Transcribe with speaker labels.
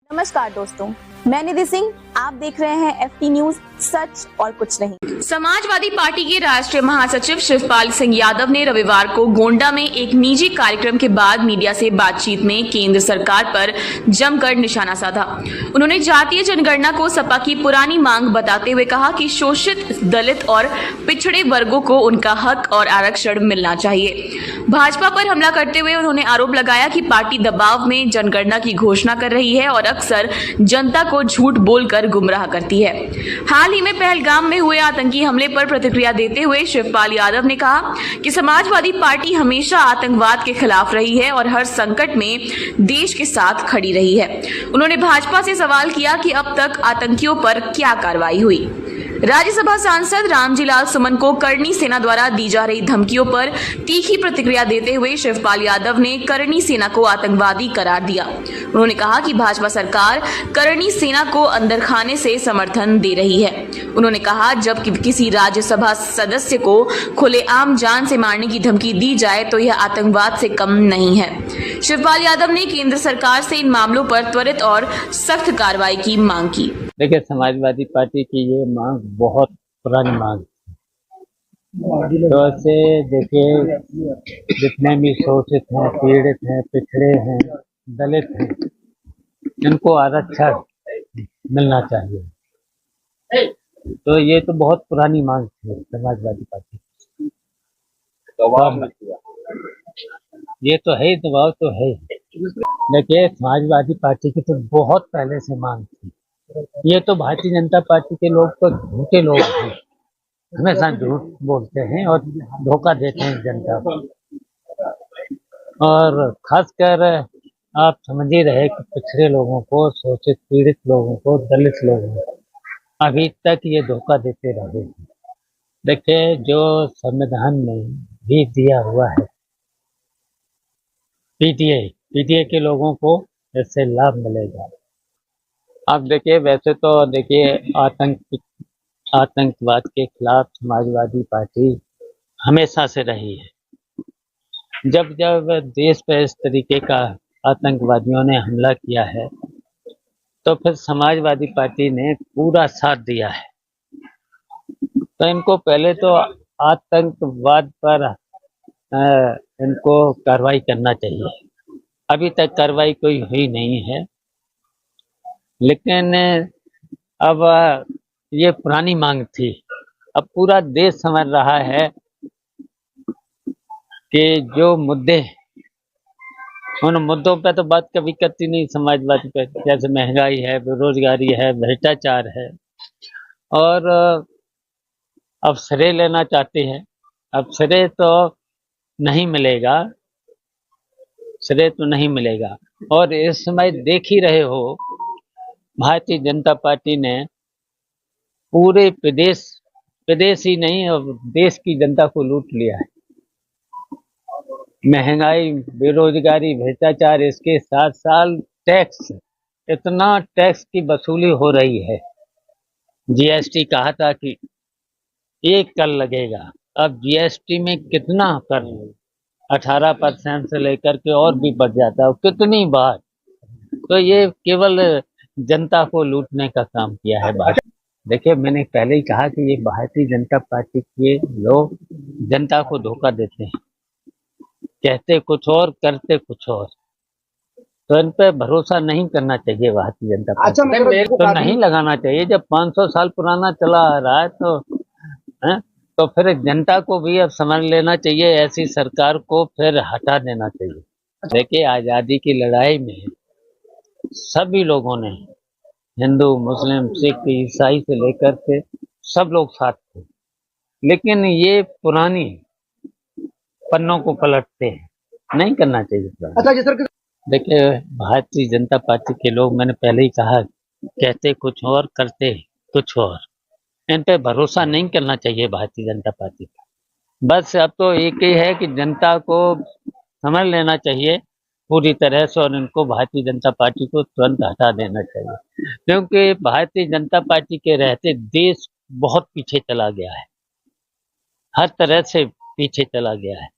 Speaker 1: नमस्कार दोस्तों, मैं निधि सिंह। आप देख रहे हैं एफटी न्यूज, सच और कुछ नहीं।
Speaker 2: समाजवादी पार्टी के राष्ट्रीय महासचिव शिवपाल सिंह यादव ने रविवार को गोंडा में एक निजी कार्यक्रम के बाद मीडिया से बातचीत में केंद्र सरकार पर जमकर निशाना साधा। उन्होंने जातीय जनगणना को सपा की पुरानी मांग बताते हुए कहा कि शोषित दलित और पिछड़े वर्गों को उनका हक और आरक्षण मिलना चाहिए। भाजपा पर हमला करते हुए उन्होंने आरोप लगाया कि पार्टी दबाव में जनगणना की घोषणा कर रही है और अक्सर जनता को झूठ बोलकर गुमराह करती है। हाल ही में पहलगाम में हुए आतंकी हमले पर प्रतिक्रिया देते हुए शिवपाल यादव ने कहा कि समाजवादी पार्टी हमेशा आतंकवाद के खिलाफ रही है और हर संकट में देश के साथ खड़ी रही है। उन्होंने भाजपा से सवाल किया कि अब तक आतंकियों पर क्या कार्रवाई हुई। राज्यसभा सांसद रामजीलाल सुमन को करनी सेना द्वारा दी जा रही धमकियों पर तीखी प्रतिक्रिया देते हुए शिवपाल यादव ने करनी सेना को आतंकवादी करार दिया। उन्होंने कहा कि भाजपा सरकार करनी सेना को अंदर खाने से समर्थन दे रही है। उन्होंने कहा जब किसी राज्यसभा सदस्य को खुलेआम जान से मारने की धमकी दी जाए तो यह आतंकवाद से कम नहीं है। शिवपाल यादव ने केंद्र सरकार से इन मामलों पर त्वरित और सख्त कार्रवाई की मांग की।
Speaker 3: देखिए, समाजवादी पार्टी की ये मांग बहुत पुरानी मांग है। तो ऐसे देखिए, जितने भी शोषित हैं, पीड़ित हैं, पिछड़े हैं, दलित हैं, इनको आरक्षण मिलना चाहिए। तो ये तो बहुत पुरानी मांग थी समाजवादी पार्टी की। ये तो है, दबाव तो है। देखिए, समाजवादी पार्टी की तो बहुत पहले से मांग थी। ये तो भारतीय जनता पार्टी के लोग तो झूठे लोग हैं, हमेशा झूठ बोलते हैं और धोखा देते हैं जनता को। और खासकर आप समझ ही रहे कि पिछड़े लोगों को, शोषित पीड़ित लोगों को, दलित लोगों को अभी तक ये धोखा देते रहे हैं। देखिए, जो संविधान में भी दिया हुआ है, पीटीए के लोगों को इससे लाभ मिलेगा। आप देखिए, वैसे तो देखिए, आतंकवाद के खिलाफ समाजवादी पार्टी हमेशा से रही है। जब जब देश पर इस तरीके का आतंकवादियों ने हमला किया है तो फिर समाजवादी पार्टी ने पूरा साथ दिया है। तो इनको पहले तो आतंकवाद पर इनको कार्रवाई करना चाहिए। अभी तक कार्रवाई कोई हुई नहीं है, लेकिन अब ये पुरानी मांग थी। अब पूरा देश समझ रहा है कि जो मुद्दे, उन मुद्दों पे तो बात कभी करती नहीं समाजवादी पे, जैसे महंगाई है, बेरोजगारी है, भ्रष्टाचार है, और अब श्रेय लेना चाहते हैं। अब श्रेय तो नहीं मिलेगा, श्रेय तो नहीं मिलेगा। और इस समय देख ही रहे हो, भारतीय जनता पार्टी ने पूरे प्रदेश ही नहीं और देश की जनता को लूट लिया है। महंगाई, बेरोजगारी, भ्रष्टाचार, इसके साथ साथ टैक्स, इतना टैक्स की वसूली हो रही है। जीएसटी कहा था कि 1 कर लगेगा, अब जीएसटी में कितना कर, 18% से लेकर के और भी बढ़ जाता है, कितनी बार। तो ये केवल जनता को लूटने का काम किया है भाजपा। देखिए, मैंने पहले ही कहा कि ये भारतीय जनता पार्टी के लोग जनता को धोखा देते हैं, कहते कुछ और करते कुछ और। तो इन पे भरोसा नहीं करना चाहिए भारतीय जनता पार्टी तो नहीं लगाना चाहिए। जब 500 साल पुराना चला आ रहा है तो फिर जनता को भी अब समझ लेना चाहिए, ऐसी सरकार को फिर हटा देना चाहिए। देखिए, आज़ादी की लड़ाई में सभी लोगों ने, हिंदू, मुस्लिम, सिख, ईसाई से लेकर के सब लोग साथ थे, लेकिन ये पुरानी पन्नों को पलटते हैं, नहीं करना चाहिए। अच्छा जी सर। देखिए, भारतीय जनता पार्टी के लोग, मैंने पहले ही कहा, कहते कुछ और करते कुछ और। इन पे भरोसा नहीं करना चाहिए भारतीय जनता पार्टी का। बस अब तो एक ही है कि जनता को समझ लेना चाहिए पूरी तरह से, और इनको भारतीय जनता पार्टी को तुरंत हटा देना चाहिए, क्योंकि भारतीय जनता पार्टी के रहते देश बहुत पीछे चला गया है, हर तरह से पीछे चला गया है।